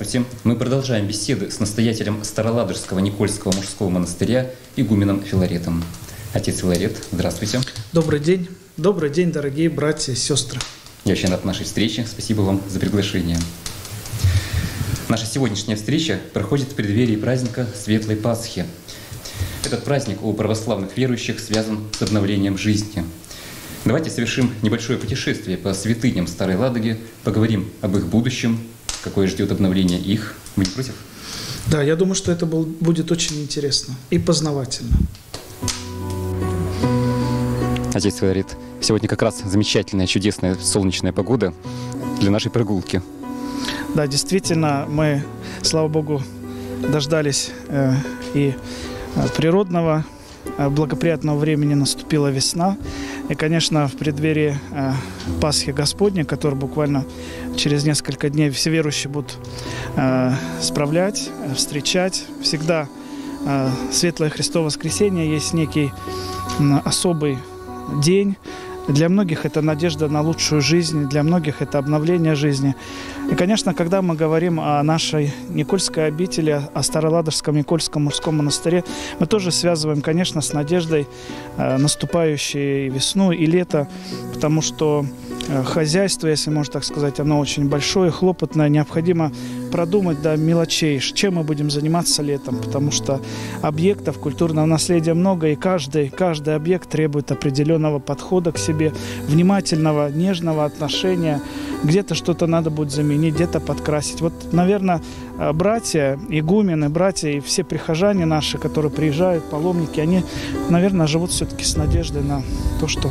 Здравствуйте. Мы продолжаем беседы с настоятелем Староладожского Никольского мужского монастыря игуменом Филаретом. Отец Филарет, здравствуйте. Добрый день. Добрый день, дорогие братья и сестры. Я очень рад нашей встрече. Спасибо вам за приглашение. Наша сегодняшняя встреча проходит в преддверии праздника Светлой Пасхи. Этот праздник у православных верующих связан с обновлением жизни. Давайте совершим небольшое путешествие по святыням Старой Ладоги, поговорим об их будущем, какое ждет обновление их. Вы не против? Да, я думаю, что это будет очень интересно и познавательно. Отец Филарет, сегодня как раз замечательная, чудесная солнечная погода для нашей прогулки. Да, действительно, мы, слава Богу, дождались и природного, благоприятного времени, наступила весна. И, конечно, в преддверии Пасхи Господней, которую буквально через несколько дней все верующие будут справлять, встречать. Всегда Светлое Христово воскресенье есть некий особый день. Для многих это надежда на лучшую жизнь, для многих это обновление жизни. И, конечно, когда мы говорим о нашей Никольской обители, о Староладожском Никольском мужском монастыре, мы тоже связываем, конечно, с надеждой наступающей весну и лето, потому что хозяйство, если можно так сказать, оно очень большое, хлопотное, необходимо продумать до мелочей, чем мы будем заниматься летом, потому что объектов культурного наследия много, и каждый объект требует определенного подхода к себе, внимательного, нежного отношения. Где-то что-то надо будет заменить, где-то подкрасить. Вот, наверное, братья, игумены, братья и все прихожане наши, которые приезжают, паломники, они, наверное, живут все-таки с надеждой на то, что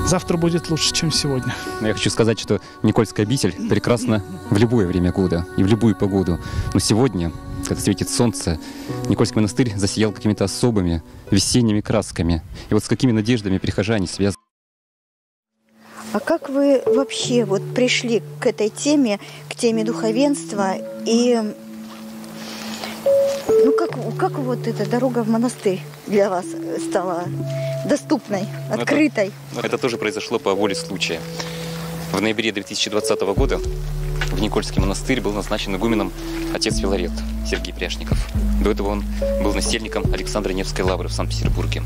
завтра будет лучше, чем сегодня. Но я хочу сказать, что Никольская обитель прекрасна в любое время года и в любую погоду. Но сегодня, когда светит солнце, Никольский монастырь засиял какими-то особыми весенними красками. И вот с какими надеждами прихожане связаны? А как вы вообще вот пришли к этой теме, к теме духовенства? И как вот эта дорога в монастырь для вас стала доступной, открытой? Это тоже произошло по воле случая. В ноябре 2020 года в Никольский монастырь был назначен игуменом отец Филарет Сергей Пряшников. До этого он был насельником Александра Невской лавры в Санкт-Петербурге.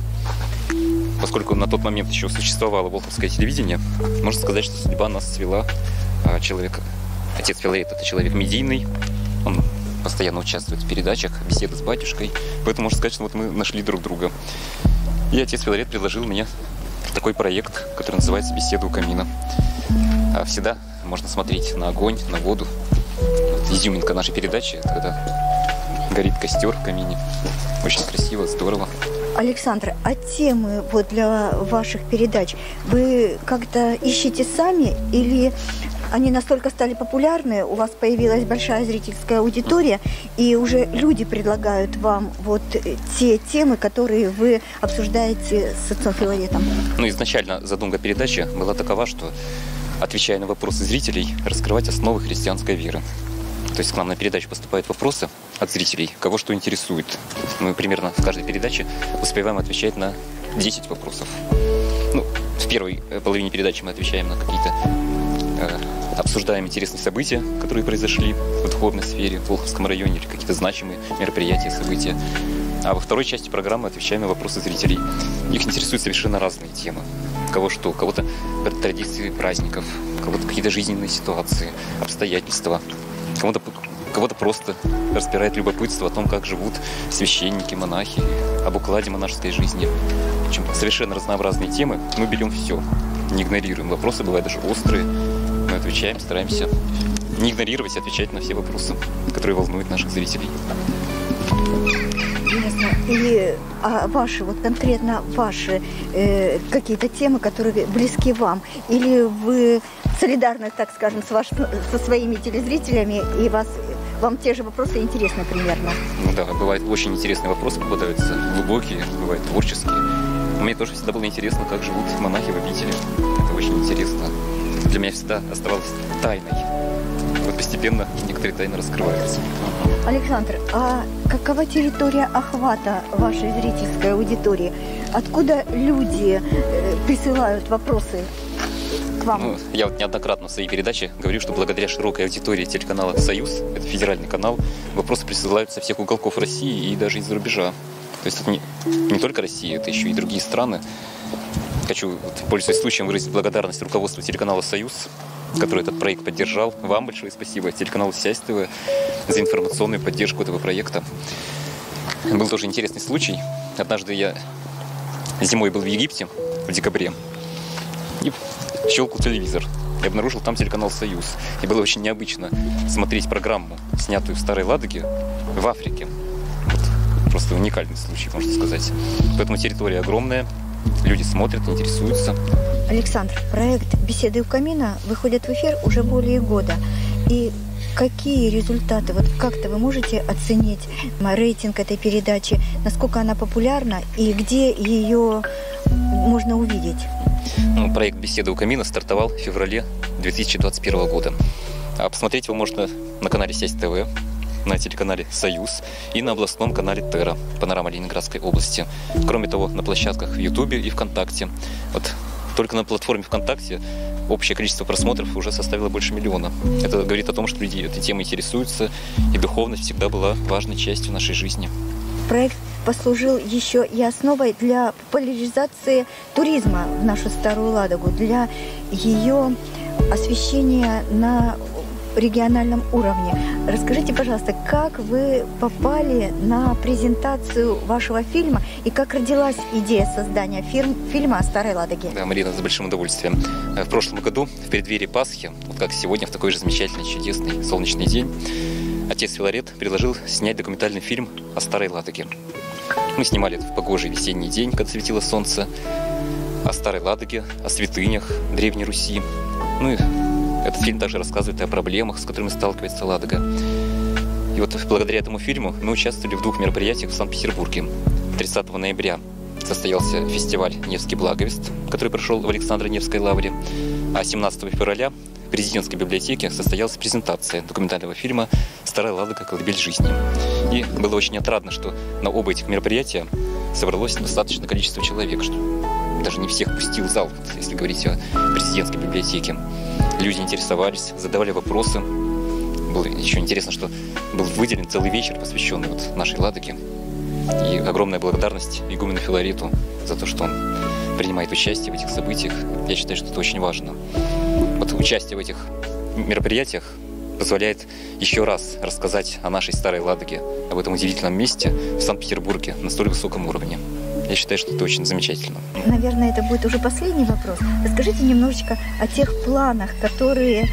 Поскольку на тот момент еще существовало волховское телевидение, можно сказать, что судьба нас свела. Отец Филарет – это человек медийный, он постоянно участвует в передачах, беседы с батюшкой, поэтому можно сказать, что вот мы нашли друг друга. И отец Филарет предложил мне такой проект, который называется «Беседа у камина». Всегда можно смотреть на огонь, на воду. Вот изюминка нашей передачи – это когда горит костер в камине. Очень красиво, здорово. Александр, а темы вот для ваших передач вы как-то ищете сами или они настолько стали популярны, у вас появилась большая зрительская аудитория, и уже люди предлагают вам вот те темы, которые вы обсуждаете с отцом Филаретом? Изначально задумка передачи была такова, что, отвечая на вопросы зрителей, раскрывать основы христианской веры. То есть к нам на передачу поступают вопросы от зрителей, кого что интересует. Мы примерно в каждой передаче успеваем отвечать на 10 вопросов. В первой половине передачи мы отвечаем на какие-то, обсуждаем интересные события, которые произошли в духовной сфере, в Волховском районе, или какие-то значимые мероприятия, события. А во второй части программы отвечаем на вопросы зрителей. Их интересуют совершенно разные темы. Кого что, кого-то традиции праздников, кого-то какие-то жизненные ситуации, обстоятельства. Кого-то просто распирает любопытство о том, как живут священники, монахи, об укладе монашеской жизни. В общем, совершенно разнообразные темы. Мы берем все, не игнорируем. Вопросы бывают даже острые. Мы отвечаем, стараемся не игнорировать, отвечать на все вопросы, которые волнуют наших зрителей. Ясно. И ваши, вот конкретно ваши какие-то темы, которые близки вам? Или вы солидарны, так скажем, со своими телезрителями, и вам те же вопросы интересны примерно? Да, бывают очень интересные вопросы, попадаются глубокие, бывают творческие. Мне тоже всегда было интересно, как живут монахи в обители. Это очень интересно. Для меня всегда оставалось тайной. Вот постепенно некоторые тайны раскрываются. Александр, а какова территория охвата вашей зрительской аудитории? Откуда люди присылают вопросы к вам? Ну, я вот неоднократно в своей передаче говорю, что благодаря широкой аудитории телеканала «Союз», это федеральный канал, вопросы присылаются со всех уголков России и даже из-за рубежа. То есть это не только Россия, это еще и другие страны. Хочу, пользуясь случаем, выразить благодарность руководству телеканала «Союз», который этот проект поддержал. Вам большое спасибо, телеканалу «Сясь ТВ», за информационную поддержку этого проекта. Был тоже интересный случай. Однажды я зимой был в Египте в декабре и щелкал телевизор. И обнаружил там телеканал «Союз». И было очень необычно смотреть программу, снятую в Старой Ладоге, в Африке. Вот. Просто уникальный случай, можно сказать. Поэтому территория огромная, люди смотрят, интересуются. Александр, проект «Беседы у камина» выходит в эфир уже более года. И какие результаты, вот как-то вы можете оценить рейтинг этой передачи, насколько она популярна и где ее можно увидеть? Проект «Беседы у камина» стартовал в феврале 2021 года. А посмотреть его можно на канале «Сясь ТВ», на телеканале «Союз» и на областном канале «Терра», панорама Ленинградской области. Кроме того, на площадках в Ютубе и ВКонтакте. Вот только на платформе ВКонтакте общее количество просмотров уже составило больше 1 миллиона. Это говорит о том, что люди этой темой интересуются, и духовность всегда была важной частью нашей жизни. Проект послужил еще и основой для популяризации туризма в нашу Старую Ладогу, для ее освещения на региональном уровне. Расскажите, пожалуйста, как вы попали на презентацию вашего фильма и как родилась идея создания фильма о Старой Ладоге? Да, Марина, с большим удовольствием. В прошлом году, в преддверии Пасхи, вот как сегодня, в такой же замечательный, чудесный, солнечный день, отец Филарет предложил снять документальный фильм о Старой Ладоге. Мы снимали это в погожий весенний день, когда светило солнце, о Старой Ладоге, о святынях Древней Руси. Ну и этот фильм также рассказывает и о проблемах, с которыми сталкивается Ладога. И вот благодаря этому фильму мы участвовали в 2 мероприятиях в Санкт-Петербурге. 30 ноября состоялся фестиваль «Невский благовест», который прошел в Александро-Невской лавре. А 17 февраля в президентской библиотеке состоялась презентация документального фильма «Старая Ладога. Колыбель жизни». И было очень отрадно, что на оба этих мероприятия собралось достаточное количество человек, что даже не всех пустил зал, если говорить о президентской библиотеке. Люди интересовались, задавали вопросы. Было еще интересно, что был выделен целый вечер, посвященный вот нашей Ладоге. И огромная благодарность игумену Филарету за то, что он принимает участие в этих событиях. Я считаю, что это очень важно. Вот участие в этих мероприятиях позволяет еще раз рассказать о нашей Старой Ладоге, об этом удивительном месте в Санкт-Петербурге на столь высоком уровне. Я считаю, что это очень замечательно. Наверное, это будет уже последний вопрос. Расскажите немножечко о тех планах, которые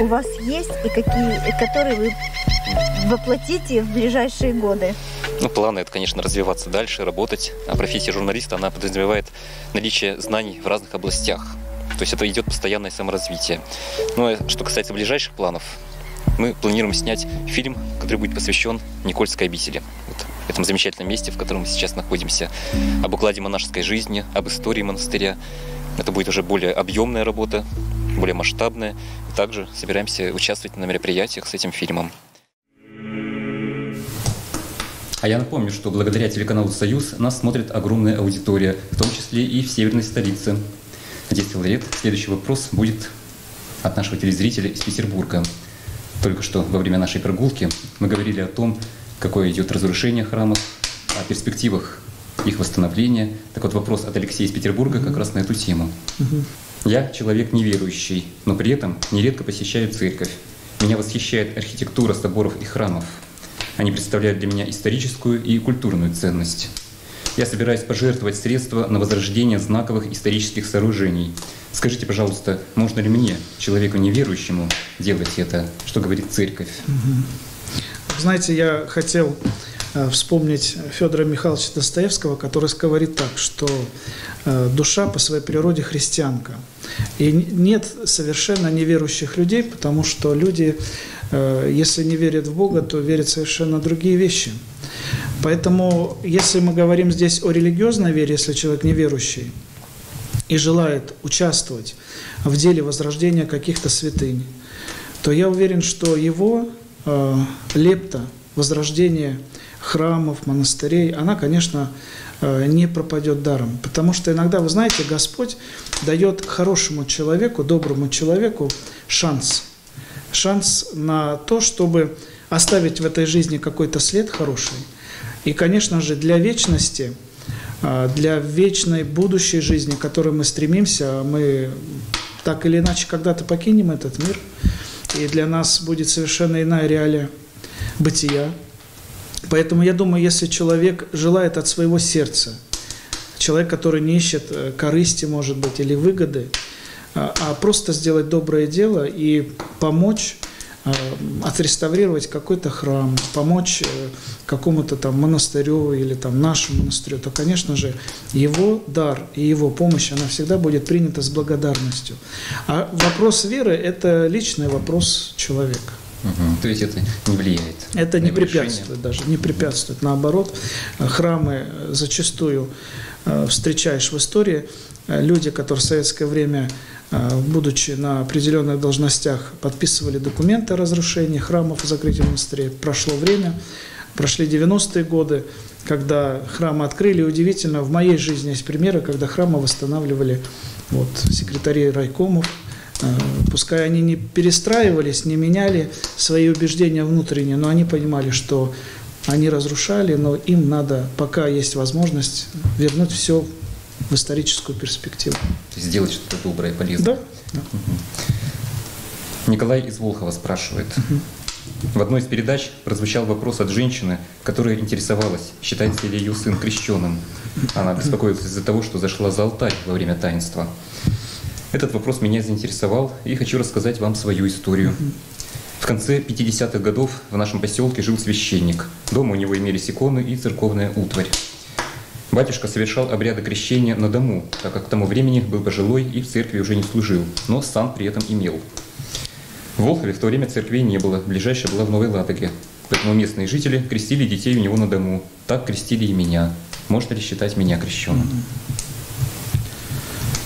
у вас есть и которые вы воплотите в ближайшие годы. Планы — это, конечно, развиваться дальше, работать. А профессия журналиста, она подразумевает наличие знаний в разных областях. То есть это идет постоянное саморазвитие. Ну а что касается ближайших планов, мы планируем снять фильм, который будет посвящен Никольской обители. Вот, этом замечательном месте, в котором мы сейчас находимся. Об укладе монашеской жизни, об истории монастыря. Это будет уже более объемная работа, более масштабная. И также собираемся участвовать на мероприятиях с этим фильмом. А я напомню, что благодаря телеканалу «Союз» нас смотрит огромная аудитория, в том числе и в северной столице. Отец Филарет, следующий вопрос будет от нашего телезрителя из Петербурга. Только что во время нашей прогулки мы говорили о том, какое идет разрушение храмов, о перспективах их восстановления. Так вот, вопрос от Алексея из Петербурга как раз на эту тему. Я человек неверующий, но при этом нередко посещаю церковь. Меня восхищает архитектура соборов и храмов. Они представляют для меня историческую и культурную ценность. Я собираюсь пожертвовать средства на возрождение знаковых исторических сооружений. Скажите, пожалуйста, можно ли мне, человеку неверующему, делать это? Что говорит церковь? Знаете, я хотел вспомнить Федора Михайловича Достоевского, который говорит так, что душа по своей природе христианка. И нет совершенно неверующих людей, потому что люди, если не верят в Бога, то верят в совершенно другие вещи. Поэтому, если мы говорим здесь о религиозной вере, если человек неверующий и желает участвовать в деле возрождения каких-то святынь, то я уверен, что его лепта возрождения храмов, монастырей, она, конечно, не пропадет даром. Потому что иногда, вы знаете, Господь дает хорошему человеку, доброму человеку шанс. Шанс на то, чтобы оставить в этой жизни какой-то след хороший. И, конечно же, для вечности, для вечной будущей жизни, к которой мы стремимся, мы так или иначе когда-то покинем этот мир, и для нас будет совершенно иная реалия бытия. Поэтому я думаю, если человек желает от своего сердца, человек, который не ищет корысти, может быть, или выгоды, а просто сделать доброе дело и помочь отреставрировать какой-то храм, помочь какому-то там монастырю или там нашему монастырю, то, конечно же, его дар и его помощь, она всегда будет принята с благодарностью. А вопрос веры – это личный вопрос человека. То есть это не влияет? Это не препятствует даже, не препятствует. Наоборот, храмы зачастую встречаешь в истории, люди, которые в советское время, будучи на определенных должностях, подписывали документы о разрушении храмов и закрытии монастырей. Прошло время, прошли 90-е годы, когда храмы открыли. Удивительно, в моей жизни есть примеры, когда храмы восстанавливали секретари райкомов. Пускай они не перестраивались, не меняли свои убеждения внутренние, но они понимали, что они разрушали, но им надо, пока есть возможность, вернуть все в историческую перспективу. То есть сделать что-то доброе, полезное. Да. Николай из Волхова спрашивает. В одной из передач прозвучал вопрос от женщины, которая интересовалась, считается ли ее сын крещенным. Она беспокоилась из-за того, что зашла за алтарь во время таинства. Этот вопрос меня заинтересовал, и хочу рассказать вам свою историю. В конце 50-х годов в нашем поселке жил священник. Дома у него имелись иконы и церковная утварь. Батюшка совершал обряды крещения на дому, так как к тому времени был пожилой и в церкви уже не служил, но сан при этом имел. В Волхове в то время церквей не было, ближайшая была в Новой Ладоге. Поэтому местные жители крестили детей у него на дому. Так крестили и меня. Можно ли считать меня крещенным?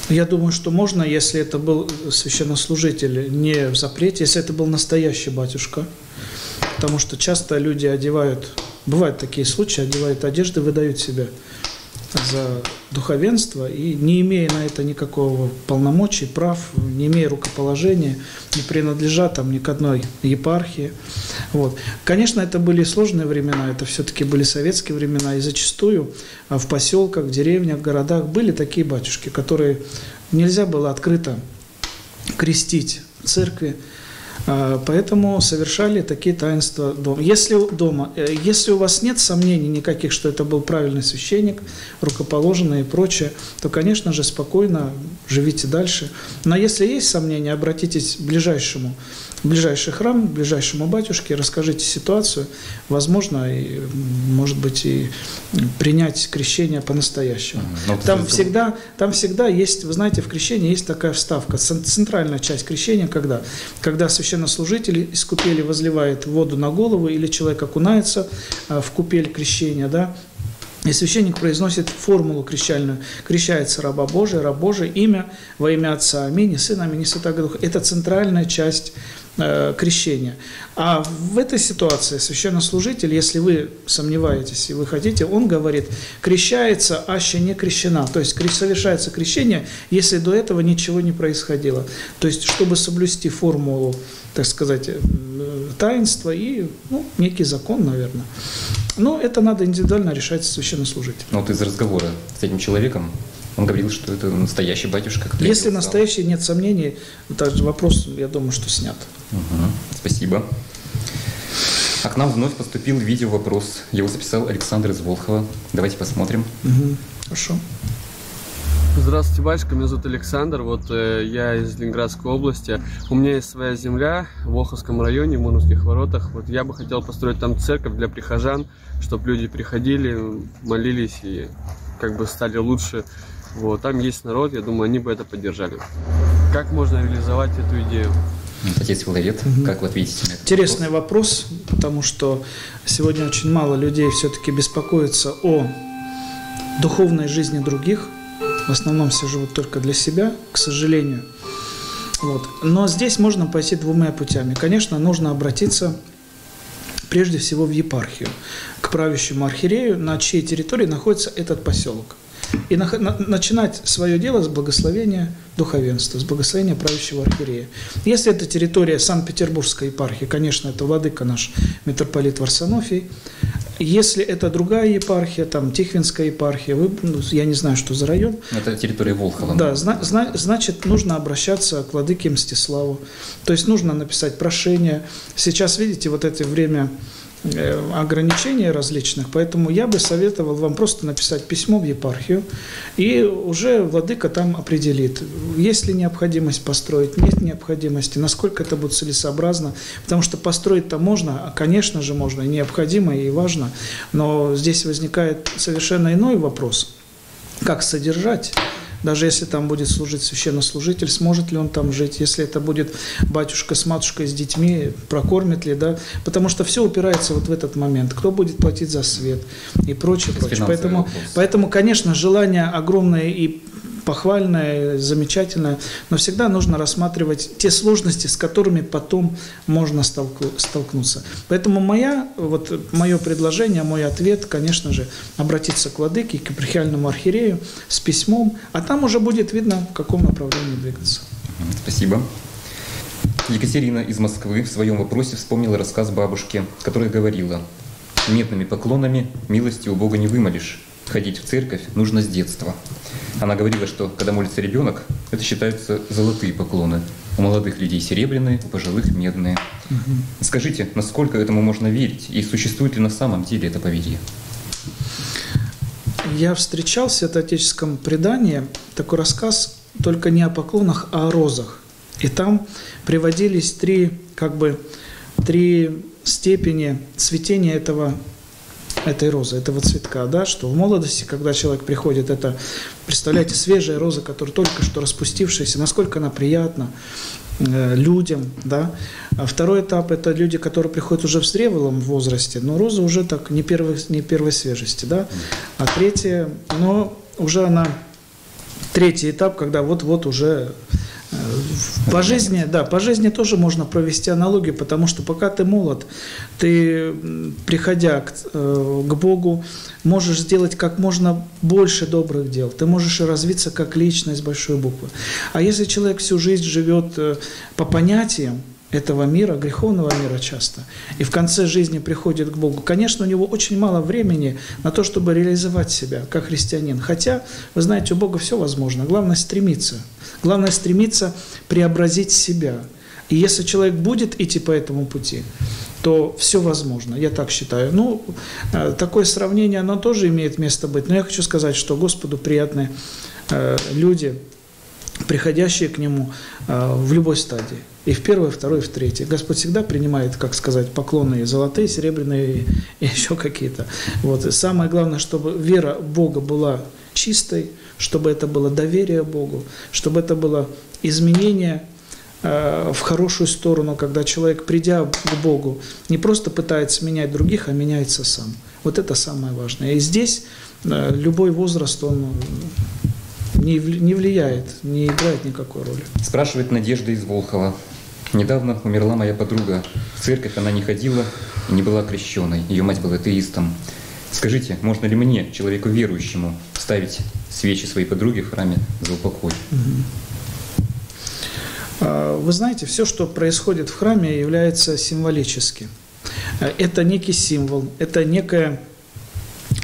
Я думаю, что можно, если это был священнослужитель не в запрете, если это был настоящий батюшка. Потому что часто люди одевают, бывают такие случаи, одевают одежды, выдают себя за духовенство и не имея на это никакого полномочий, прав, не имея рукоположения, не принадлежа там ни к одной епархии. Конечно, это были сложные времена, это все-таки были советские времена, и зачастую в поселках, в деревнях, в городах были такие батюшки, которые нельзя было открыто крестить в церкви, поэтому совершали такие таинства дома. Если у вас нет сомнений никаких, что это был правильный священник, рукоположенный и прочее, то, конечно же, спокойно живите дальше. Но если есть сомнения, обратитесь к ближайший храм, к ближайшему батюшке, расскажите ситуацию, возможно, и, может быть, и принять крещение по-настоящему. Там всегда есть, вы знаете, в крещении есть такая вставка, центральная часть крещения, когда священнослужитель из купели возливает воду на голову, или человек окунается в купель крещения, да, и священник произносит формулу крещальную. Крещается раба Божия, раб Божий, имя во имя Отца, аминь, и Сына, аминь, и Святаго Духа. Это центральная часть крещения. А в этой ситуации священнослужитель, если вы сомневаетесь и вы хотите, он говорит, крещается, аще не крещена. То есть совершается крещение, если до этого ничего не происходило. То есть, чтобы соблюсти формулу, так сказать, таинства и некий закон, наверное. Но это надо индивидуально решать священнослужителем. Из разговора с этим человеком он говорил, что это настоящий батюшка. Если настоящий, нет сомнений, этот вопрос, я думаю, что снят. Спасибо. А к нам вновь поступил видео-вопрос. Его записал Александр из Волхова. Давайте посмотрим. Хорошо. Здравствуйте, батюшка, меня зовут Александр, я из Ленинградской области. У меня есть своя земля в Волховском районе, в Муромских воротах. Я бы хотел построить там церковь для прихожан, чтобы люди приходили, молились и стали лучше. Там есть народ, я думаю, они бы это поддержали. Как можно реализовать эту идею? Отец Филарет, как вы ответите на этот Интересный вопрос, потому что сегодня очень мало людей все-таки беспокоятся о духовной жизни других. В основном все живут только для себя, к сожалению. Но здесь можно пойти двумя путями. Конечно, нужно обратиться прежде всего в епархию, к правящему архиерею, на чьей территории находится этот поселок. И начинать свое дело с благословения духовенства, с благословения правящего архиерея. Если это территория Санкт-Петербургской епархии, конечно, это владыка наш митрополит Варсонофий. Если это другая епархия, там Тихвинская епархия, я не знаю, что за район. Это территория Волхова. Да, значит, нужно обращаться к владыке Мстиславу. То есть нужно написать прошение. Сейчас, видите, вот это время ограничений различных, поэтому я бы советовал вам просто написать письмо в епархию, и уже владыка там определит, есть ли необходимость построить, нет необходимости, насколько это будет целесообразно, потому что построить-то можно, конечно же можно, и необходимо, и важно, но здесь возникает совершенно иной вопрос, как содержать. Даже если там будет служить священнослужитель, сможет ли он там жить, если это будет батюшка с матушкой, с детьми, прокормит ли, да, потому что все упирается вот в этот момент, кто будет платить за свет и прочее, прочее. Поэтому, конечно, желание огромное и похвальное, замечательное, но всегда нужно рассматривать те сложности, с которыми потом можно столкнуться. Поэтому мое предложение, мой ответ, конечно же, обратиться к владыке, к епархиальному архиерею с письмом, а там уже будет видно, в каком направлении двигаться. Спасибо. Екатерина из Москвы в своем вопросе вспомнила рассказ бабушки, которая говорила: «Медными поклонами милости у Бога не вымолишь. Ходить в церковь нужно с детства». Она говорила, что когда молится ребенок, это считаются золотые поклоны. У молодых людей серебряные, у пожилых медные. Скажите, насколько этому можно верить? И существует ли на самом деле это поверье? Я встречал в святоотеческом предании такой рассказ, только не о поклонах, а о розах. И там приводились три степени цветения этой розы, этого цветка, да, что в молодости, когда человек приходит, это, представляете, свежая роза, которая только что распустившаяся, насколько она приятна людям, да. А второй этап – это люди, которые приходят уже в зрелом возрасте, но роза уже так не первой свежести, да. А третья, но уже третий этап, когда вот уже по жизни тоже можно провести аналогию, потому что пока ты молод, ты, приходя к Богу, можешь сделать как можно больше добрых дел. Ты можешь и развиться как личность большой буквы. А если человек всю жизнь живет по понятиям этого мира, греховного мира часто, и в конце жизни приходит к Богу, конечно, у него очень мало времени на то, чтобы реализовать себя как христианин. Хотя, вы знаете, у Бога все возможно. Главное стремиться. Главное стремиться преобразить себя. И если человек будет идти по этому пути, то все возможно, я так считаю. Такое сравнение, оно тоже имеет место быть. Но я хочу сказать, что Господу приятны люди, приходящие к Нему в любой стадии. И в первой, второй, в третьей. Господь всегда принимает, как сказать, поклоны золотые, серебряные и еще какие-то. И самое главное, чтобы вера в Бога была чистой, чтобы это было доверие Богу, чтобы это было изменение в хорошую сторону, когда человек, придя к Богу, не просто пытается менять других, а меняется сам. Вот это самое важное. И здесь любой возраст, он не влияет, не играет никакой роли. Спрашивает Надежда из Волхова. Недавно умерла моя подруга. В церковь она не ходила и не была крещеной. Ее мать была атеистом. Скажите, можно ли мне, человеку верующему, ставить свечи своей подруги в храме за упокой? Вы знаете, все, что происходит в храме, является символическим. Это некий символ, это некое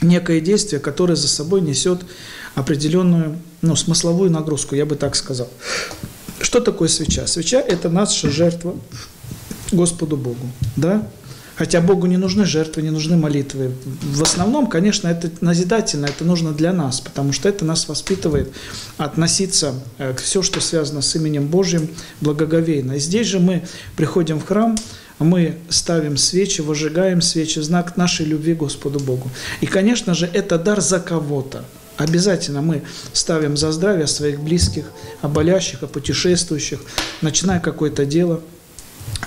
действие, которое за собой несет определенную смысловую нагрузку, я бы так сказал. Что такое свеча? Свеча – это наша жертва Господу Богу, да? Хотя Богу не нужны жертвы, не нужны молитвы. В основном, конечно, это назидательно, это нужно для нас, потому что это нас воспитывает относиться к все, что связано с именем Божьим, благоговейно. И здесь же мы приходим в храм, мы ставим свечи, выжигаем свечи в знак нашей любви к Господу Богу. И, конечно же, это дар за кого-то. Обязательно мы ставим за здравие своих близких, о болящих, о путешествующих, начиная какое-то дело.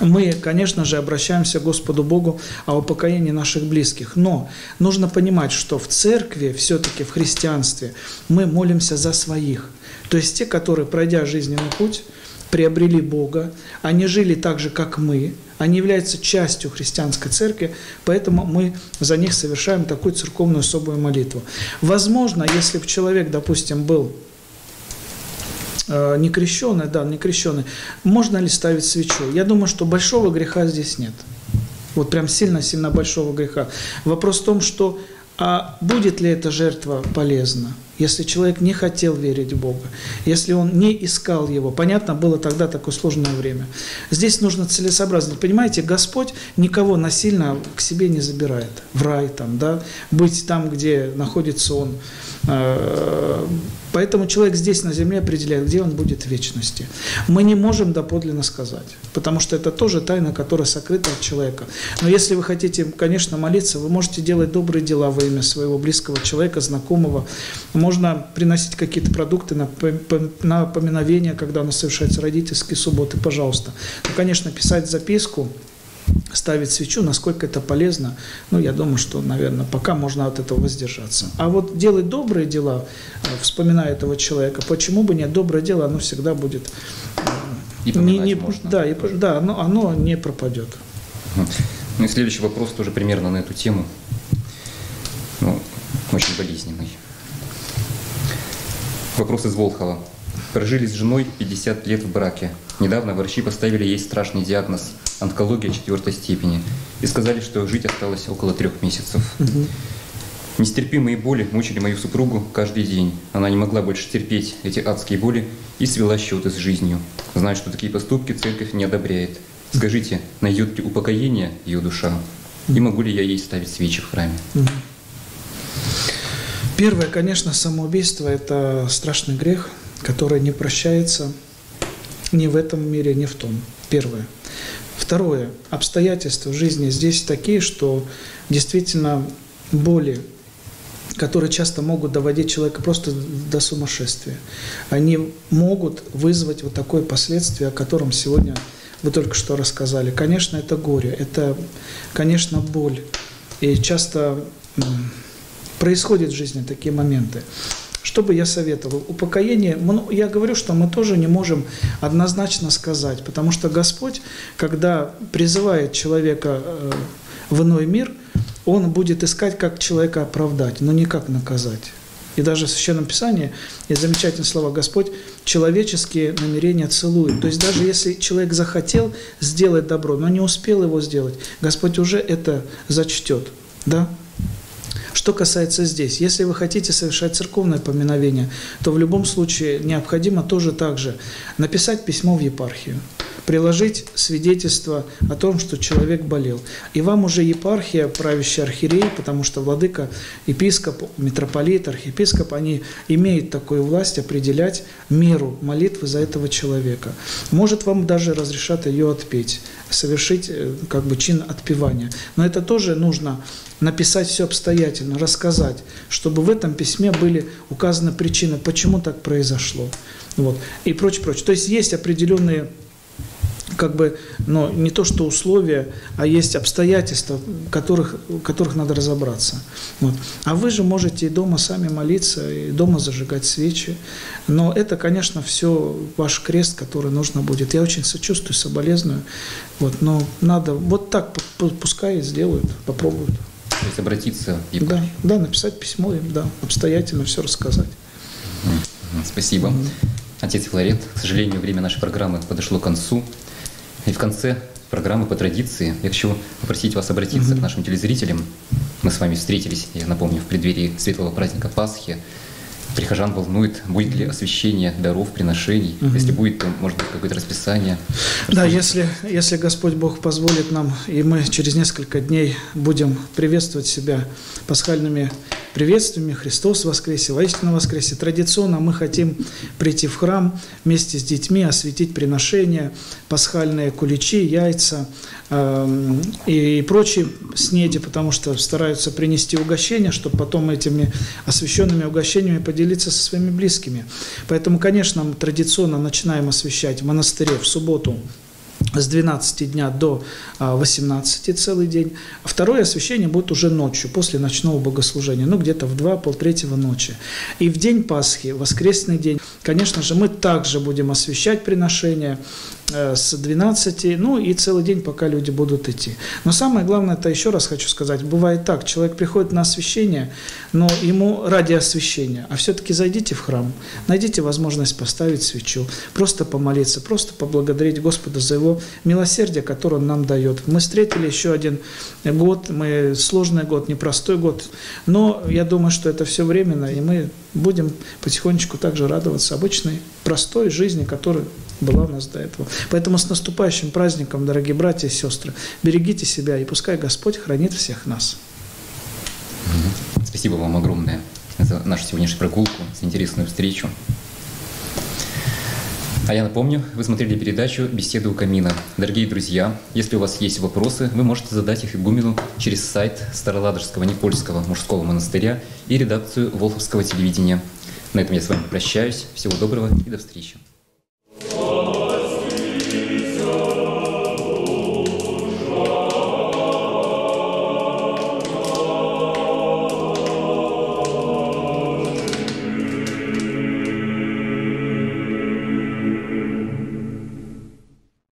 Мы, конечно же, обращаемся к Господу Богу о упокоении наших близких. Но нужно понимать, что в церкви, все-таки в христианстве, мы молимся за своих. То есть те, которые, пройдя жизненный путь, приобрели Бога, они жили так же, как мы, Они являются частью христианской церкви, поэтому мы за них совершаем такую церковную особую молитву. Возможно, если бы человек, допустим, был некрещенный, некрещенный, можно ли ставить свечу? Я думаю, что большого греха здесь нет. Вот прям сильно-сильно большого греха. Вопрос в том, что будет ли эта жертва полезна? Если человек не хотел верить в Бога, если он не искал Его. Понятно, было тогда такое сложное время. Здесь нужно целесообразно. Понимаете, Господь никого насильно к себе не забирает. В рай быть там, где находится Он. Поэтому человек здесь на земле определяет, где он будет в вечности. Мы не можем доподлинно сказать, потому что это тоже тайна, которая сокрыта от человека. Но если вы хотите, конечно, молиться, вы можете делать добрые дела во имя своего близкого человека, знакомого. Можно приносить какие-то продукты на поминовение, когда у нас совершаются родительские субботы, пожалуйста. Ну, конечно, писать записку, ставить свечу, насколько это полезно, я думаю, что, наверное, пока можно от этого воздержаться. А вот делать добрые дела, вспоминая этого человека, почему бы нет? Доброе дело, оно всегда будет... И можно. Оно не пропадет. И следующий вопрос тоже примерно на эту тему, очень болезненный. Вопрос из Волхова. Прожили с женой 50 лет в браке. Недавно врачи поставили ей страшный диагноз – онкология 4 степени. И сказали, что жить осталось около 3 месяцев. Нестерпимые боли мучили мою супругу каждый день. Она не могла больше терпеть эти адские боли и свела счеты с жизнью. Зная, что такие поступки церковь не одобряет. Скажите, найдет ли упокоение ее душа? И могу ли я ей ставить свечи в храме? Первое, конечно, самоубийство – это страшный грех, который не прощается ни в этом мире, ни в том. Первое. Второе. Обстоятельства в жизни здесь такие, что действительно боли, которые часто могут доводить человека просто до сумасшествия, они могут вызвать вот такое последствие, о котором сегодня вы только что рассказали. Конечно, это горе, это, конечно, боль. И часто происходят в жизни такие моменты. Что бы я советовал? Упокоение, я говорю, что мы тоже не можем однозначно сказать, потому что Господь, когда призывает человека в иной мир, Он будет искать, как человека оправдать, но не как наказать. И даже в Священном Писании есть замечательные слова: Господь человеческие намерения целует. То есть даже если человек захотел сделать добро, но не успел его сделать, Господь уже это зачтет. Да? Что касается здесь, если вы хотите совершать церковное поминовение, то в любом случае необходимо тоже так же написать письмо в епархию, приложить свидетельство о том, что человек болел. И вам уже епархия, правящий архиерей, потому что владыка, епископ, митрополит, архиепископ, они имеют такую власть определять меру молитвы за этого человека. Может, вам даже разрешат ее отпеть, совершить чин отпевания. Но это тоже нужно написать все обстоятельно, рассказать, чтобы в этом письме были указаны причины, почему так произошло. И прочее, прочее. То есть есть определенные, не то что условия, а есть обстоятельства, в которых надо разобраться. А вы же можете и дома сами молиться, и дома зажигать свечи. Но это, конечно, все ваш крест, который нужно будет. Я очень сочувствую, соболезную. Но надо, так пускай сделают, попробуют. То есть обратиться в епархию. Да, написать письмо им, обстоятельно все рассказать. Спасибо. Отец Филарет, к сожалению, время нашей программы подошло к концу. И в конце программы по традиции я хочу попросить вас обратиться к нашим телезрителям. Мы с вами встретились, я напомню, в преддверии светлого праздника Пасхи. Прихожан волнует, будет ли освящение даров, приношений. Если будет, то, может быть, какое-то расписание. Да, если Господь Бог позволит нам, и мы через несколько дней будем приветствовать себя пасхальными приветствиями: Христос воскресе, воистину воскресе. Традиционно мы хотим прийти в храм вместе с детьми, осветить приношения, пасхальные куличи, яйца и прочие снеди, потому что стараются принести угощения, чтобы потом этими освященными угощениями поделиться со своими близкими. Поэтому, конечно, мы традиционно начинаем освящать в монастыре в субботу с 12 дня до 18 целый день. А второе освящение будет уже ночью, после ночного богослужения, где-то в 2-2:30 ночи. И в день Пасхи, воскресный день, конечно же, мы также будем освящать приношения с 12, ну и целый день, пока люди будут идти. Но самое главное, это еще раз хочу сказать, бывает так, человек приходит на освящение, но ему ради освящения, а все-таки зайдите в храм, найдите возможность поставить свечу, просто помолиться, просто поблагодарить Господа за Его милосердие, которое Он нам дает. Мы встретили еще один год, сложный год, непростой год, но я думаю, что это все временно, и мы будем потихонечку также радоваться обычной, простой жизни, которая была у нас до этого. Поэтому с наступающим праздником, дорогие братья и сестры, берегите себя, и пускай Господь хранит всех нас. Спасибо вам огромное за нашу сегодняшнюю прогулку, за интересную встречу. А я напомню, вы смотрели передачу «Беседы у камина». Дорогие друзья, если у вас есть вопросы, вы можете задать их игумену через сайт Староладожского Никольского мужского монастыря и редакцию Волховского телевидения. На этом я с вами прощаюсь. Всего доброго и до встречи.